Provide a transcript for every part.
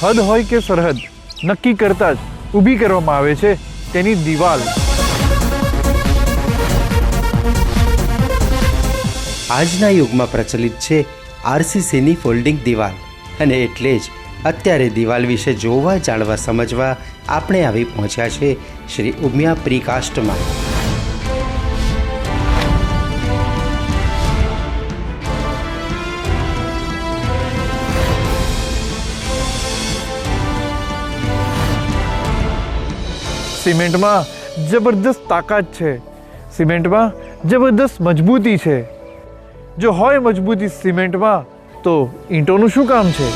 હદ હોય કે સરહદ નક્કી કરતા જ ઊભી કરવામાં આવે છે તેની દિવાલ. આજના યુગમાં પ્રચલિત છે આરસીસીની ફોલ્ડિંગ દિવાલ, અને એટલે જ અત્યારે દિવાલ વિશે જોવા, જાણવા, સમજવા આપણે આવી પહોંચ્યા છે શ્રી ઉમિયા પ્રીકાસ્ટમાં. સિમેન્ટમાં જબરદસ્ત તાકાત છે, સિમેન્ટમાં જબરદસ્ત મજબૂતી છે. જો હોય મજબૂતી સિમેન્ટમાં તો ઈંટોનું શું કામ છે?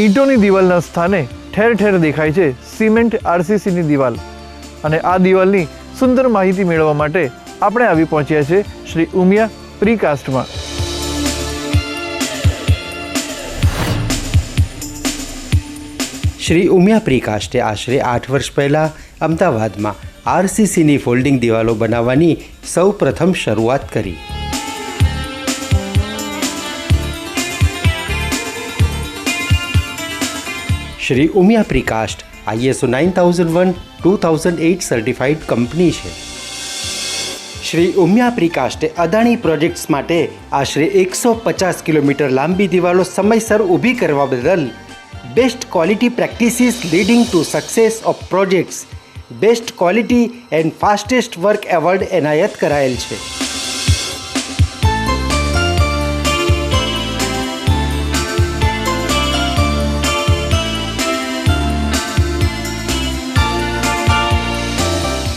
ઈંટોની દિવાલના સ્થાને ઠેર ઠેર દેખાય છે સિમેન્ટ આરસીસીની દિવાલ. અને આ દિવાલની સુંદર માહિતી મેળવવા માટે આપણે આવી પહોંચ્યા છે શ્રી ઉમિયા પ્રીકાસ્ટમાં. શ્રી ઉમિયા પ્રીકાસ્ટે આશરે 8 વર્ષ પહેલાં અમદાવાદમાં આરસીસીની ફોલ્ડિંગ દિવાલો બનાવવાની સૌ પ્રથમ શરૂઆત કરી. Shri Umiya precast ISO 9001-2008 certified company છે. શ્રી ઉમિયા પ્રીકાસ્ટે અદાણી પ્રોજેક્ટ્સ માટે આશરે 150 કિલોમીટર લાંબી દિવાલો સમયસર ઊભી કરવા બદલ best quality practices leading to success of projects, best quality and fastest work award એનાયત કરાયેલ છે.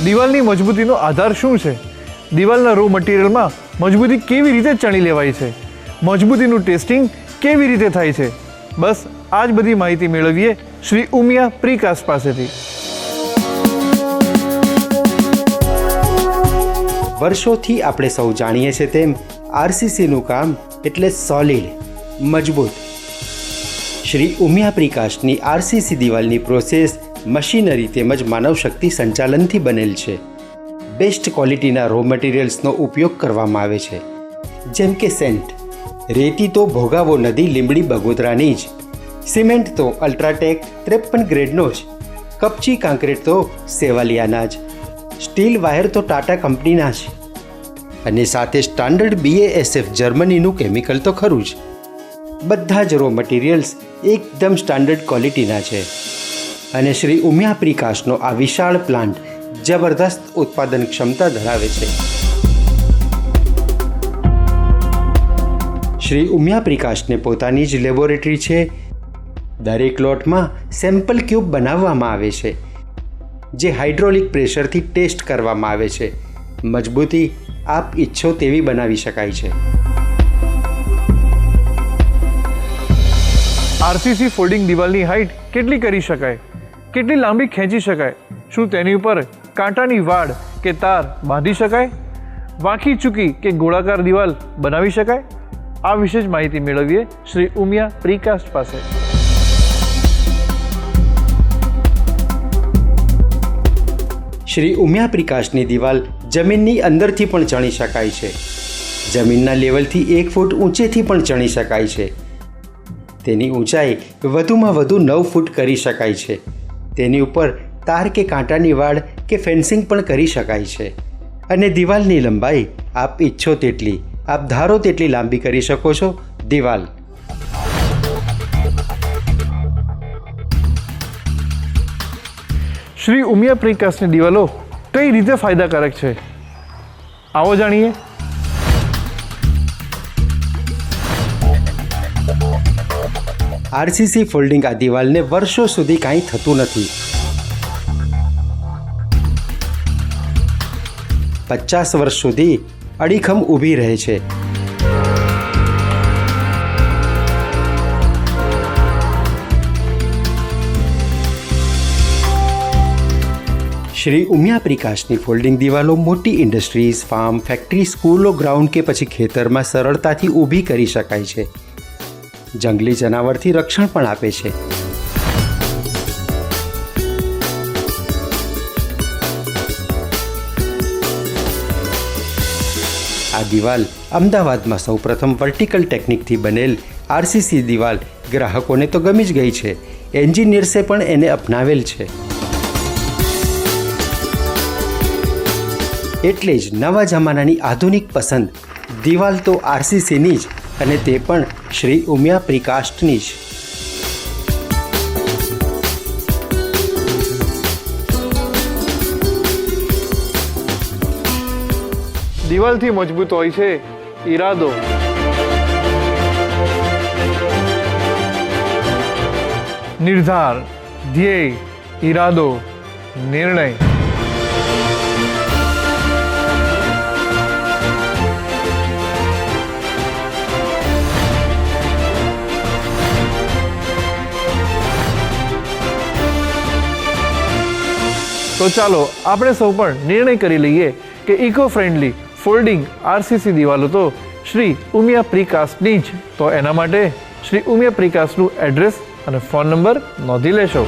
દિવાલની મજબૂતીનો આધાર શું છે? દિવાલના રો મટીરિયલમાં મજબૂતી કેવી રીતે ચણી લેવાય છે? મજબૂતીનું ટેસ્ટિંગ કેવી રીતે થાય છે? બસ આ જ બધી માહિતી મેળવીએ શ્રી ઉમિયા પ્રીકાસ્ટ પાસેથી. વર્ષોથી આપણે સૌ જાણીએ છીએ તેમ આરસીસીનું કામ એટલે સોલિડ, મજબૂત. શ્રી ઉમિયા પ્રીકાસ્ટની આરસીસી દિવાલની પ્રોસેસ મશીનરી તેમજ માનવ શક્તિ સંચાલનથી બનેલ છે. બેસ્ટ ક્વોલિટીના રો મટીરિયલ્સનો ઉપયોગ કરવામાં આવે છે, જેમ કે સેન્ટ. રેતી તો ભોગાવો નદી લીંબડી બગોદરાની જ, સિમેન્ટ તો અલ્ટ્રાટેક 53 ગ્રેડનો જ, કપચી કાંકરેટ તો સેવાલિયાના જ, સ્ટીલ વાયર તો ટાટા કંપનીના જ, અને સાથે સ્ટાન્ડર્ડ BASF જર્મનીનું કેમિકલ તો ખરું જ. બધા જ રો મટીરિયલ્સ એકદમ સ્ટાન્ડર્ડ ક્વોલિટીના છે. અને શ્રી ઉમિયા પ્રીકાસ્ટનો આ વિશાળ પ્લાન્ટ જબરદસ્ત ઉત્પાદન ક્ષમતા ધરાવે છે. શ્રી ઉમિયા પ્રીકાસ્ટને પોતાની જ લેબોરેટરી છે. દરેક લોટમાં સેમ્પલ ક્યુબ બનાવવામાં આવે છે, જે હાઇડ્રોલિક પ્રેશરથી ટેસ્ટ કરવામાં આવે છે. મજબૂતી આપ ઈચ્છો તેવી બનાવી શકાય છે. આરસીસી ફોલ્ડિંગ દિવાલની હાઇટ કેટલી કરી શકાય? કેટલી લાંબી ખેંચી શકાય? શું તેની ઉપર કાંટાની વાડ કે તાર બાંધી શકાય? વાંકી ચૂકી કે ગોળાકાર દિવાલ બનાવી શકાય? આ વિશે જ માહિતી મેળવીએ શ્રી ઉમિયા પ્રીકાસ્ટ પાસે. શ્રી ઉમિયા પ્રીકાસ્ટની દિવાલ જમીનની અંદરથી પણ ચણી શકાય છે. જમીનના લેવલથી 1 ફૂટ ઊંચેથી પણ ચણી શકાય છે. તેની ઊંચાઈ વધુમાં વધુ 9 ફૂટ કરી શકાય છે. તેની ઉપર તાર કે કાંટાની વાડ કે ફેન્સિંગ પણ કરી શકાય છે. અને દિવાલની લંબાઈ આપ ઈચ્છો તેટલી, આપ ધારો તેટલી લાંબી કરી શકો છો. દિવાલ શ્રી ઉમિયા પ્રીકાસ્ટની દિવાલો કઈ રીતે ફાયદાકારક છે? આવો જાણીએ. આરસીસી ફોલ્ડિંગ આ દિવાલને વર્ષો સુધી કાંઈ થતું નથી. 50 વર્ષ સુધી અડીખમ ઊભી રહે છે. શ્રી ઉમિયા પ્રીકાસ્ટની ફોલ્ડિંગ દિવાલો મોટી ઇન્ડસ્ટ્રીઝ, ફાર્મ, ફેક્ટરી, સ્કૂલો, ગ્રાઉન્ડ કે પછી ખેતરમાં સરળતાથી ઊભી કરી શકાય છે. જંગલી જનાવરથી રક્ષણ પણ આપે છે. દિવાલ અમદાવાદમાં સૌપ્રથમ વર્ટિકલ ટેકનિકથી બનેલ આરસીસી દિવાલ ગ્રાહકોને તો ગમી જ ગઈ છે, એન્જિનિયર્સે પણ એને અપનાવેલ છે. એટલે જ નવા જમાનાની આધુનિક પસંદ દિવાલ તો આરસીસીની જ, અને તે પણ શ્રી ઉમિયા પ્રિકાસ્ટની જ. દિવાલથી મજબૂત હોય છે ઈરાદો. નિર્ધાર, ધ્યેય, ઈરાદો, નિર્ણય. તો ચાલો આપણે સૌ પણ નિર્ણય કરી લઈએ કે ઇકો ફ્રેન્ડલી ફોલ્ડિંગ આરસીસી દિવાલો તો શ્રી ઉમિયા પ્રિકાસ્ટની જ. તો એના માટે શ્રી ઉમિયા પ્રિકાસ્ટનું એડ્રેસ અને ફોન નંબર નોંધી લેશો.